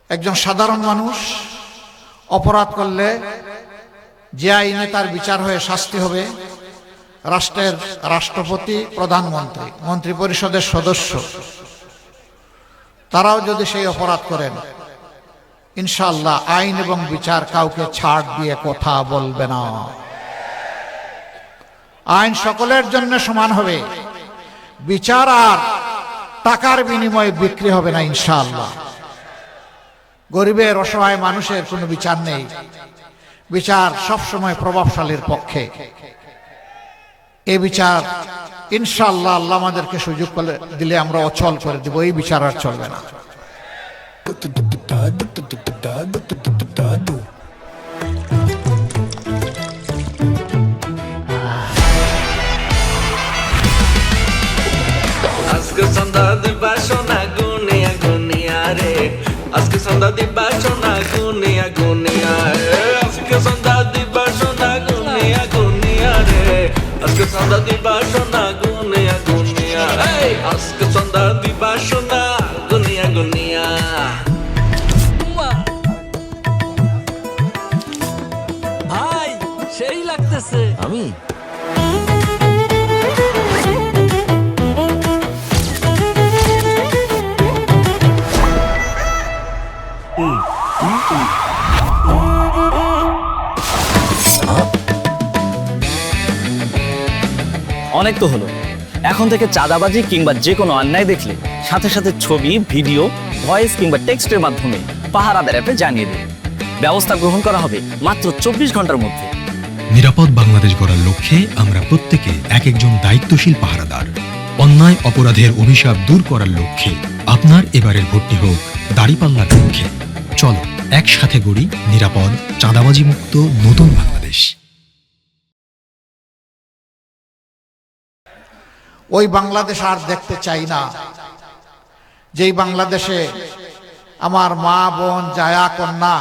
একজন সাধারণ মানুষ অপরাধ করলে যে আইনে তার বিচার হয়ে শাস্তি হবে, রাষ্ট্রের রাষ্ট্রপতি, প্রধানমন্ত্রী, মন্ত্রিপরিষদের সদস্য তারাও যদি সেই অপরাধ করেন, ইনশাআল্লাহ আইন এবং বিচার কাউকে ছাড় দিয়ে কথা বলবে না। আইন সকলের জন্য সমান হবে, বিচার আর টাকার বিনিময়ে বিক্রি হবে না ইনশাআল্লাহ। গরিবের, অসহায় মানুষের কোনো বিচার নেই, বিচার সবসময় প্রভাবশালীর পক্ষে। এই বিচার ইনশাআল্লাহ আল্লাহ আমাদেরকে সুযোগ করে দিলে আমরা অচল করে দিব, এই বিচার আর চলবে না। আজকে সন্ধ্যা দিবা সোনা গুনিয়া গুনিয়া রে, আজকে সন্ধ্যা দিবা সোনা গুনিয়া গুনিয়া রে, আজকে সন্ধ্যা দিবা সোনা গুনিয়া গুনিয়া রে, আজকে সন্ধ্যা দিবা সোনা গুনিয়া গুনিয়া, আজকে সন্ধ্যা দিবা সোনা গুনিয়া গুনিয়া। ভাই সেই লাগতেছে। আমি অনেক তো হলো, এখন থেকে চাঁদাবাজি কিংবা যে কোনো অন্যায় দেখলে সাথে সাথে ছবি, ভিডিও, ভয়েস কিংবা টেক্সটের মাধ্যমে পাহারাদার অ্যাপে জানিয়ে দিন। ব্যবস্থা গ্রহণ করা হবে মাত্র 24 ঘন্টার মধ্যে। নিরাপদ বাংলাদেশ গড়ার লক্ষ্যে আমরা প্রত্যেকে এক একজন দায়িত্বশীল পাহারাদার। অন্যায় অপরাধের অভিশাপ দূর করার লক্ষ্যে আপনার এবারের ভোটটি হোক দাঁড়িপাল্লার লক্ষ্যে। চলো একসাথে গড়ি নিরাপদ, চাঁদাবাজি মুক্ত নতুন বাংলাদেশ। ওই বাংলাদেশ আর দেখতে চাই না, যেই বাংলাদেশে আমার মা, বোন, জায়া, কন্যা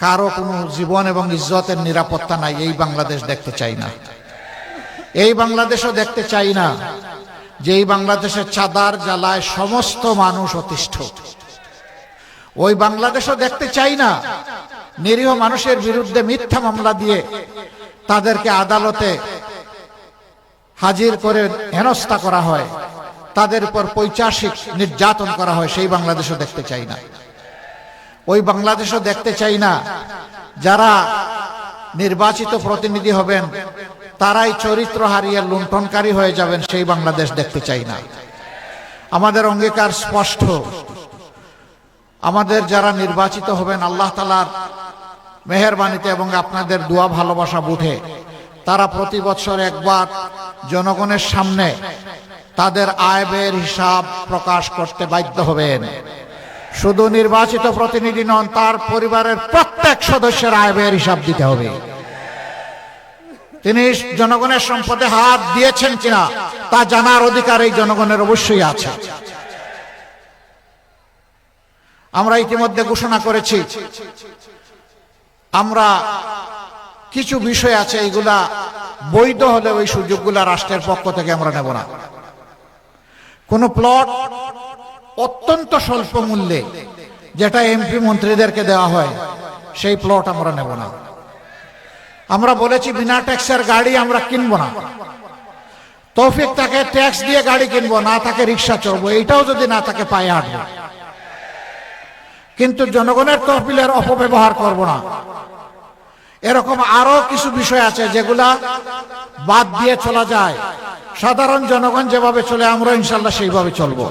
কারো কোনো জীবন এবং ইজ্জতের নিরাপত্তা নাই। এই বাংলাদেশ দেখতে চাই না। এই বাংলাদেশও দেখতে চাই না যেই বাংলাদেশে চাঁদার জ্বালায় সমস্ত মানুষ অতিষ্ঠ। ওই বাংলাদেশও দেখতে চাই না নিরীহ মানুষের বিরুদ্ধে মিথ্যা মামলা দিয়ে তাদেরকে আদালতে হাজির করে হেনস্থা করা হয়, তাদের উপর পৈশাচিক নির্যাতন করা হয়। সেই বাংলাদেশও দেখতে চাই না। ওই বাংলাদেশও দেখতে চাই না যারা নির্বাচিত প্রতিনিধি হবেন তারাই চরিত্র হারিয়ে লুণ্ঠনকারী হয়ে যাবেন। সেই বাংলাদেশ দেখতে চাই না। আমাদের অঙ্গীকার স্পষ্ট, আমাদের যারা নির্বাচিত হবেন আল্লাহ তাআলার মেহেরবানিতে এবং আপনাদের দোয়া ভালোবাসা বুঝে তারা প্রতি বছর একবার জনগণের সামনে তাদের আয় ব্যয়ের হিসাব প্রকাশ করতে বাধ্য হবেন। শুধু নির্বাচিত প্রতিনিধি নন, তার পরিবারের প্রত্যেক সদস্যের আয় ব্যয়ের হিসাব দিতে হবে। তিনি জনগণের সম্পদে হাত দিয়েছেন কিনা তা জানার অধিকার এই জনগণের অবশ্যই আছে। আমরা ইতিমধ্যে ঘোষণা করেছি, আমরা কিছু বিষয় আছে এইগুলা বৈধ হলে ওই সুযোগগুলা রাষ্ট্রের পক্ষ থেকে আমরা নেব না। কোন প্লট অত্যন্ত স্বল্প মূল্যে যেটা এমপি মন্ত্রীদেরকে দেওয়া হয় সেই প্লট আমরা নেব না। আমরা বলেছি বিনা ট্যাক্সের গাড়ি আমরা কিনবো না। তৌফিক তাকে ট্যাক্স দিয়ে গাড়ি কিনবো, না তাকে রিক্সা চড়বো, এইটাও যদি না তাকে পায়ে হাঁটবো। কিন্তু জনগণের তহবিলের অপব্যবহার করব না। এরকম আরো কিছু বিষয় আছে যেগুলা বাদ দিয়ে চলা যায়। সাধারণ জনগণ যেভাবে চলে আমরা ইনশাল্লাহ সেইভাবে চলবো।